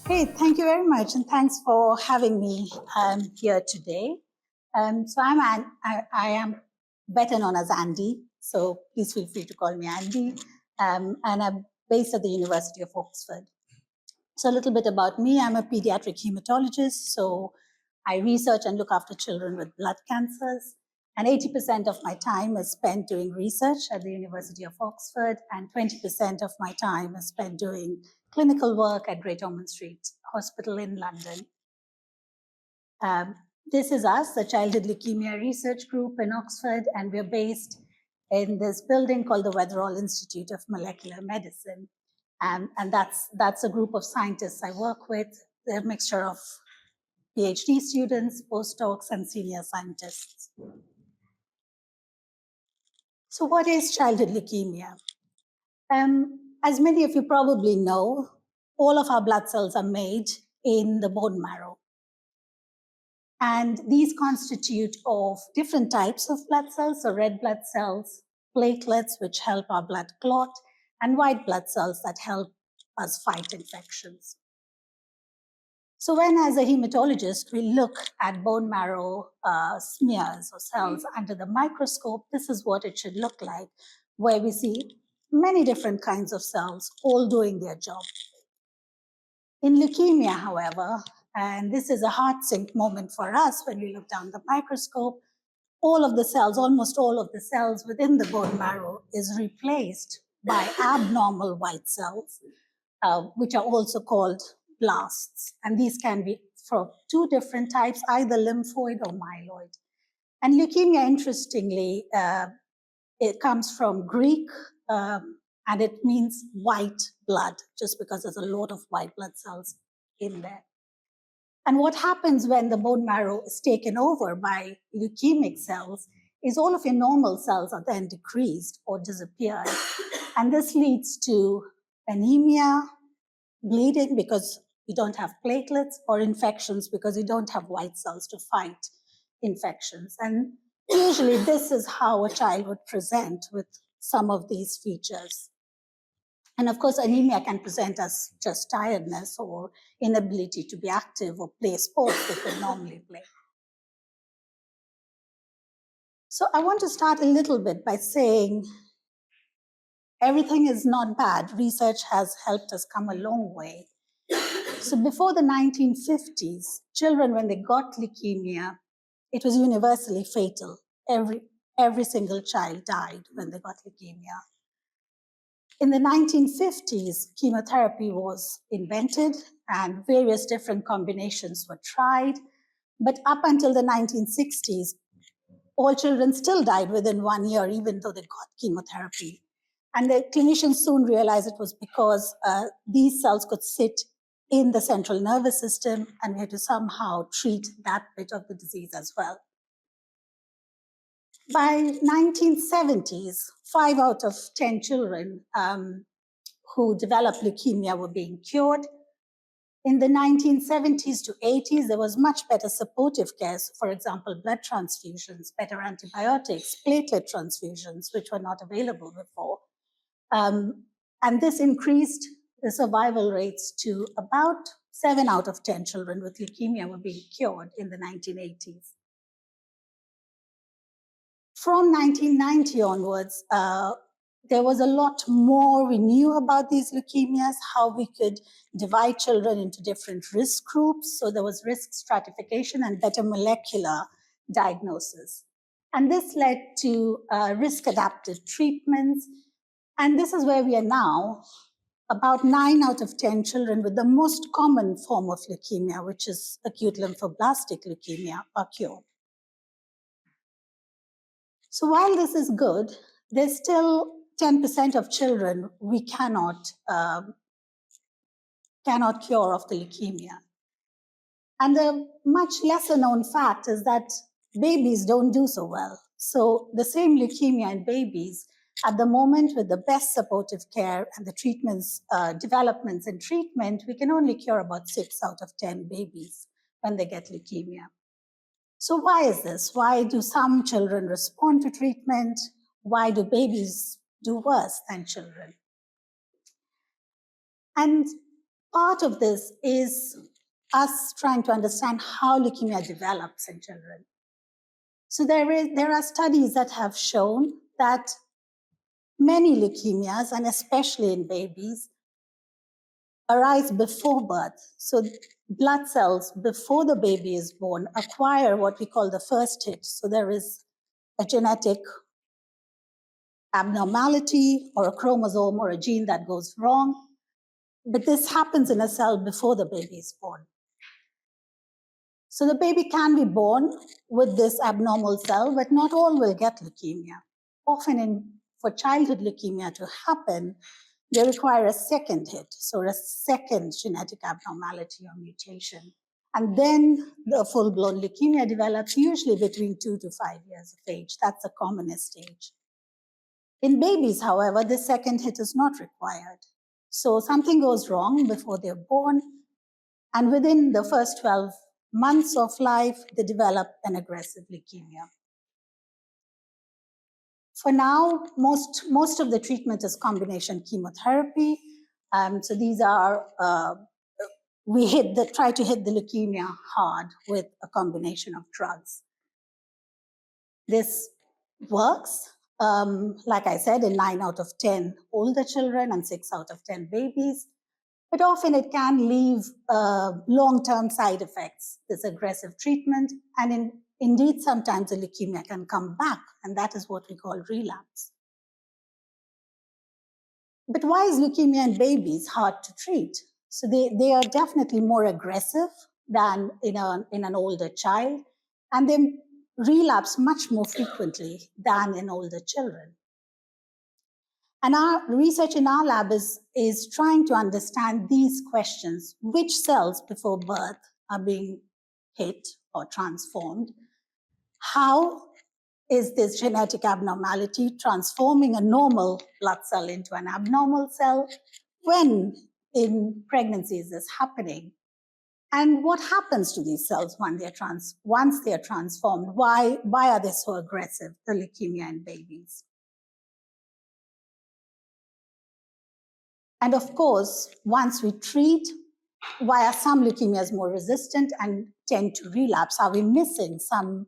Great, thank you very much, and thanks for having me here today. I am better known as Andy, so please feel free to call me Andy, and I'm based at the University of Oxford. So a little bit about me, I'm a pediatric hematologist, so I research and look after children with blood cancers, and 80% of my time is spent doing research at the University of Oxford, and 20% of my time is spent doing clinical work at Great Ormond Street Hospital in London. This is us, the Childhood Leukemia Research Group in Oxford, and we're based in this building called the Weatherall Institute of Molecular Medicine. And that's a group of scientists I work with. They're a mixture of PhD students, postdocs, and senior scientists. So what is childhood leukemia? As many of you probably know, all of our blood cells are made in the bone marrow. And these constitute of different types of blood cells, so red blood cells, platelets, which help our blood clot, and white blood cells that help us fight infections. So when, as a hematologist, we look at bone marrow smears or cells under the microscope, this is what it should look like, where we see many different kinds of cells all doing their job. In leukemia, however, and this is a heart sink moment for us when we look down the microscope, all of the cells, almost all of the cells within the bone marrow is replaced by abnormal white cells, which are also called blasts. And these can be from two different types, either lymphoid or myeloid. And leukemia, interestingly, it comes from Greek, and it means white blood, just because there's a lot of white blood cells in there. And what happens when the bone marrow is taken over by leukemic cells is all of your normal cells are then decreased or disappeared. And this leads to anemia, bleeding because you don't have platelets, or infections because you don't have white cells to fight infections. And usually this is how a child would present with some of these features. And of course, anemia can present as just tiredness or inability to be active or play sports they could normally play. So I want to start a little bit by saying everything is not bad. Research has helped us come a long way. So before the 1950s, children, when they got leukemia, it was universally fatal. Every single child died when they got leukemia. In the 1950s, chemotherapy was invented and various different combinations were tried. But up until the 1960s, all children still died within 1 year, even though they got chemotherapy. And the clinicians soon realized it was because these cells could sit in the central nervous system, and we had to somehow treat that bit of the disease as well. By 1970s, 5 out of 10 children who developed leukemia were being cured. In the 1970s to 80s, there was much better supportive care. So for example, blood transfusions, better antibiotics, platelet transfusions, which were not available before. And this increased the survival rates to about 7 out of 10 children with leukemia were being cured in the 1980s. From 1990 onwards, there was a lot more we knew about these leukemias, how we could divide children into different risk groups. So there was risk stratification and better molecular diagnosis. And this led to risk-adapted treatments. And this is where we are now. About 9 out of 10 children with the most common form of leukemia, which is acute lymphoblastic leukemia, are cured. So while this is good, there's still 10% of children we cannot cure of the leukemia. And the much lesser known fact is that babies don't do so well. So the same leukemia in babies, at the moment, with the best supportive care and the treatments, developments in treatment, we can only cure about 6 out of 10 babies when they get leukemia. So why is this? Why do some children respond to treatment? Why do babies do worse than children? And part of this is us trying to understand how leukemia develops in children. So there are studies that have shown that many leukemias, and especially in babies, arise before birth. So blood cells before the baby is born acquire what we call the first hit. So there is a genetic abnormality or a chromosome or a gene that goes wrong. But this happens in a cell before the baby is born. So the baby can be born with this abnormal cell, but not all will get leukemia. Often for childhood leukemia to happen, they require a second hit, so a second genetic abnormality or mutation. And then the full-blown leukemia develops usually between 2 to 5 years of age. That's the commonest age. In babies, however, the second hit is not required. So something goes wrong before they're born, and within the first 12 months of life, they develop an aggressive leukemia. For now, most of the treatment is combination chemotherapy. So these are, we try to hit the leukemia hard with a combination of drugs. This works, like I said, in 9 out of 10 older children and 6 out of 10 babies. But often it can leave long-term side effects, this aggressive treatment, and indeed sometimes the leukemia can come back, and that is what we call relapse. But why is leukemia in babies hard to treat? So they are definitely more aggressive than in an older child, and they relapse much more frequently than in older children. And our research in our lab is trying to understand these questions. Which cells before birth are being hit or transformed? How is this genetic abnormality transforming a normal blood cell into an abnormal cell? When in pregnancy is this happening? And what happens to these cells once they're transformed? Why are they so aggressive, the leukemia in babies? And of course, once we treat, why are some leukemias more resistant and tend to relapse? Are we missing some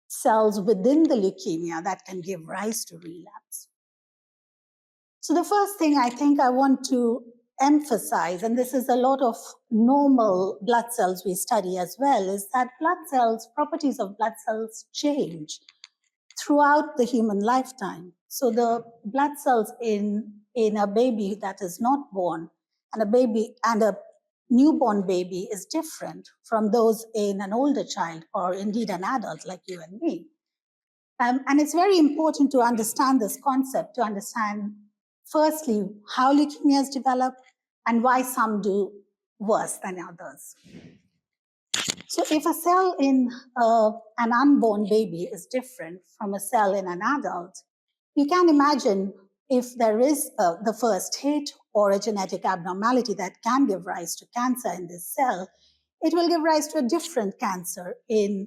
cells within the leukemia that can give rise to relapse? So the first thing I think I want to emphasize, and this is a lot of normal blood cells we study as well, is that properties of blood cells change throughout the human lifetime. So the blood cells in a baby that is not born and a newborn baby is different from those in an older child or indeed an adult like you and me. And it's very important to understand this concept, to understand firstly how leukemias develop and why some do worse than others. So if a cell in an unborn baby is different from a cell in an adult, you can imagine if there is the first hit or a genetic abnormality that can give rise to cancer in this cell, it will give rise to a different cancer in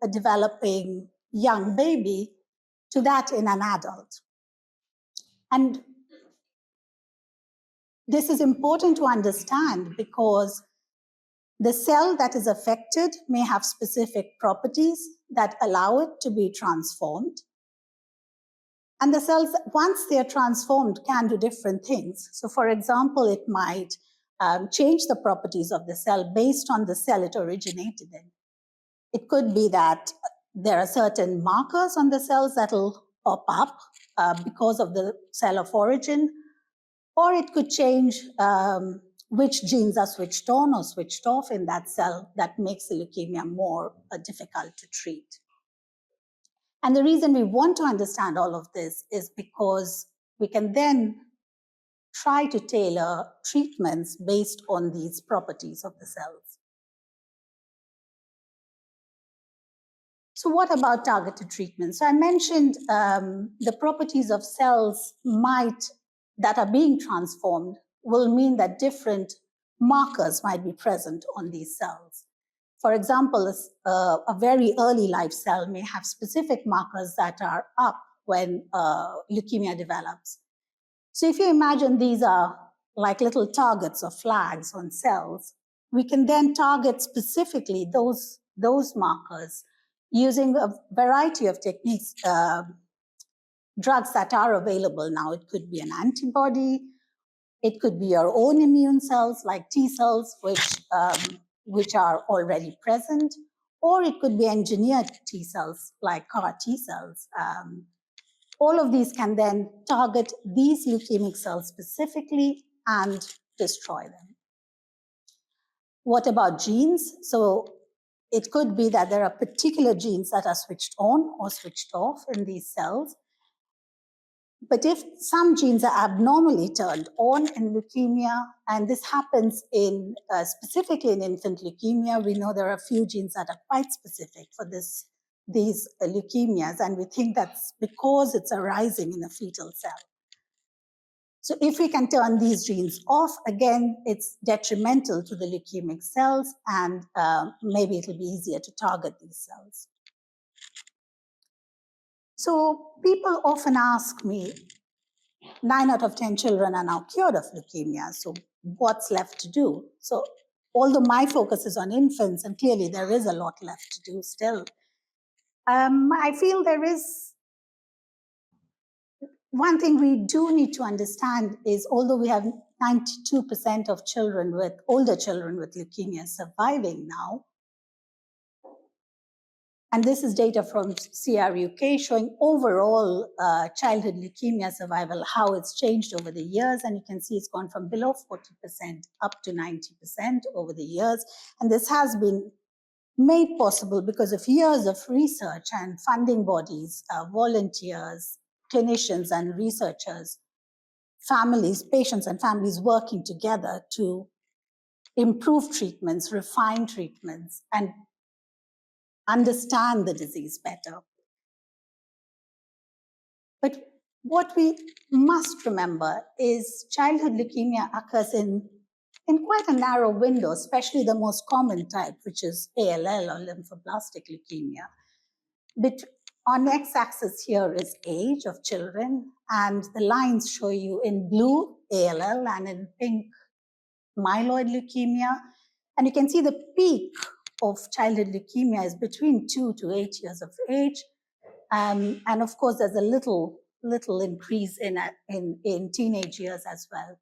a developing young baby to that in an adult. And this is important to understand because the cell that is affected may have specific properties that allow it to be transformed. And the cells, once they're transformed, can do different things. So for example, it might change the properties of the cell based on the cell it originated in. It could be that there are certain markers on the cells that will pop up because of the cell of origin, or it could change which genes are switched on or switched off in that cell that makes the leukemia more difficult to treat. And the reason we want to understand all of this is because we can then try to tailor treatments based on these properties of the cells. So what about targeted treatment? So I mentioned the properties of cells that are being transformed will mean that different markers might be present on these cells. For example, a very early life cell may have specific markers that are up when leukemia develops. So if you imagine these are like little targets or flags on cells, we can then target specifically those markers using a variety of techniques, drugs that are available now. It could be an antibody, it could be your own immune cells like T cells, which are already present, or it could be engineered T cells like CAR T cells. All of these can then target these leukemic cells specifically and destroy them. What about genes? So it could be that there are particular genes that are switched on or switched off in these cells. But if some genes are abnormally turned on in leukemia, and this happens in specifically in infant leukemia, we know there are a few genes that are quite specific for these leukemias, and we think that's because it's arising in a fetal cell. So if we can turn these genes off, again, it's detrimental to the leukemic cells, and maybe it'll be easier to target these cells. So people often ask me, 9 out of 10 children are now cured of leukemia, so what's left to do? So although my focus is on infants, and clearly there is a lot left to do still, I feel there is one thing we do need to understand is, although we have 92% of children with older children with leukemia surviving now, and this is data from CRUK showing overall childhood leukemia survival, how it's changed over the years. And you can see it's gone from below 40% up to 90% over the years. And this has been made possible because of years of research and funding bodies, volunteers, clinicians and researchers, families, patients and families working together to improve treatments, refine treatments, and understand the disease better. But what we must remember is childhood leukemia occurs in quite a narrow window, especially the most common type, which is ALL or lymphoblastic leukemia. But on x-axis here is age of children, and the lines show you in blue ALL and in pink myeloid leukemia. And you can see the peak of childhood leukemia is between 2 to 8 years of age. And of course, there's a little increase in teenage years as well.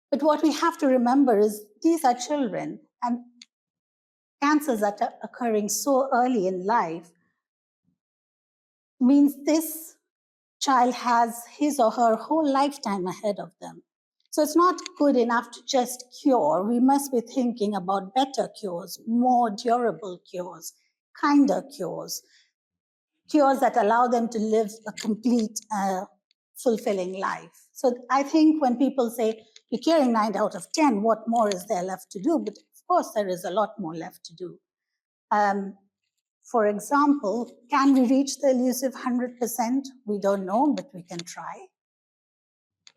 But what we have to remember is these are children, and cancers that are occurring so early in life means this child has his or her whole lifetime ahead of them. So it's not good enough to just cure. We must be thinking about better cures, more durable cures, kinder cures, cures that allow them to live a complete, fulfilling life. So I think when people say, you're curing 9 out of 10, what more is there left to do? But of course, there is a lot more left to do. For example, can we reach the elusive 100%? We don't know, but we can try.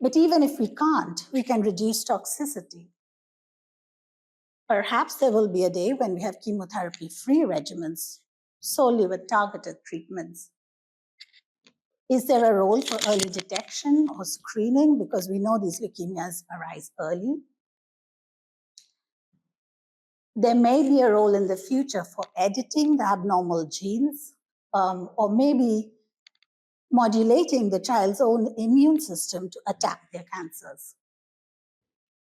But even if we can't, we can reduce toxicity. Perhaps there will be a day when we have chemotherapy-free regimens solely with targeted treatments. Is there a role for early detection or screening? Because we know these leukemias arise early. There may be a role in the future for editing the abnormal genes, or maybe modulating the child's own immune system to attack their cancers.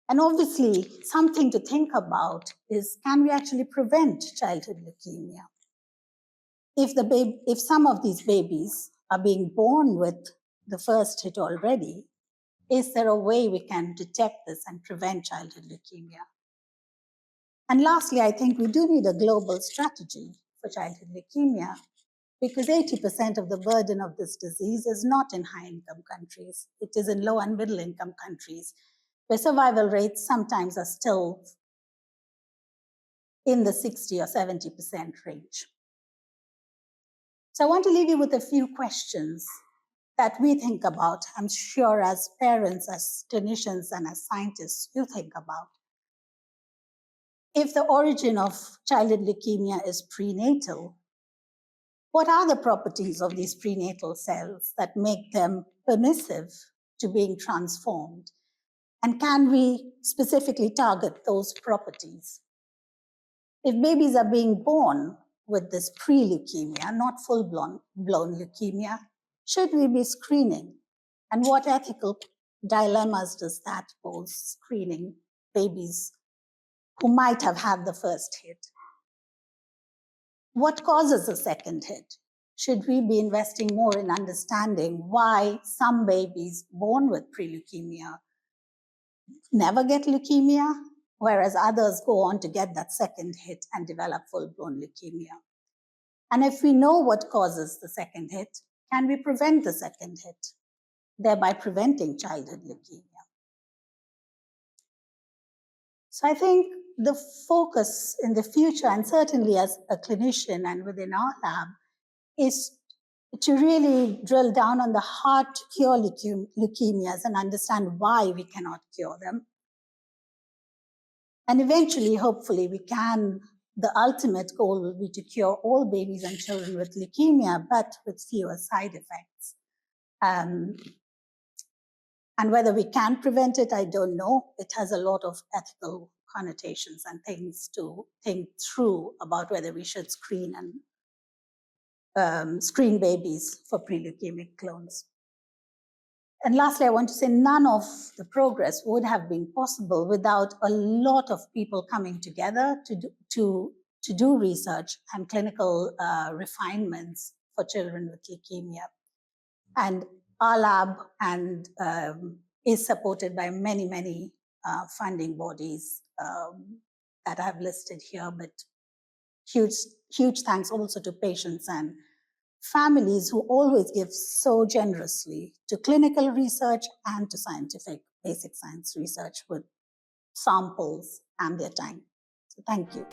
And obviously, something to think about is, can we actually prevent childhood leukemia? If some of these babies are being born with the first hit already, is there a way we can detect this and prevent childhood leukemia? And lastly, I think we do need a global strategy for childhood leukemia, because 80% of the burden of this disease is not in high-income countries. It is in low and middle-income countries, where survival rates sometimes are still in the 60 or 70% range. So I want to leave you with a few questions that we think about. I'm sure as parents, as clinicians, and as scientists, you think about. If the origin of childhood leukemia is prenatal, what are the properties of these prenatal cells that make them permissive to being transformed? And can we specifically target those properties? If babies are being born with this pre-leukemia, not full-blown leukemia, should we be screening? And what ethical dilemmas does that pose, screening babies who might have had the first hit? What causes a second hit? Should we be investing more in understanding why some babies born with pre-leukemia never get leukemia, whereas others go on to get that second hit and develop full-blown leukemia? And if we know what causes the second hit, can we prevent the second hit, thereby preventing childhood leukemia? So I think the focus in the future, and certainly as a clinician and within our lab, is to really drill down on the hard to cure leukemias and understand why we cannot cure them. And eventually, hopefully, the ultimate goal will be to cure all babies and children with leukemia, but with fewer side effects. And whether we can prevent it, I don't know. It has a lot of ethical connotations and things to think through about whether we should screen babies for pre-leukemic clones. And lastly, I want to say none of the progress would have been possible without a lot of people coming together to do research and clinical refinements for children with leukemia. And our lab is supported by many, many funding bodies that I have listed here, but huge thanks also to patients and families who always give so generously to clinical research and to scientific basic science research with samples and their time. So thank you.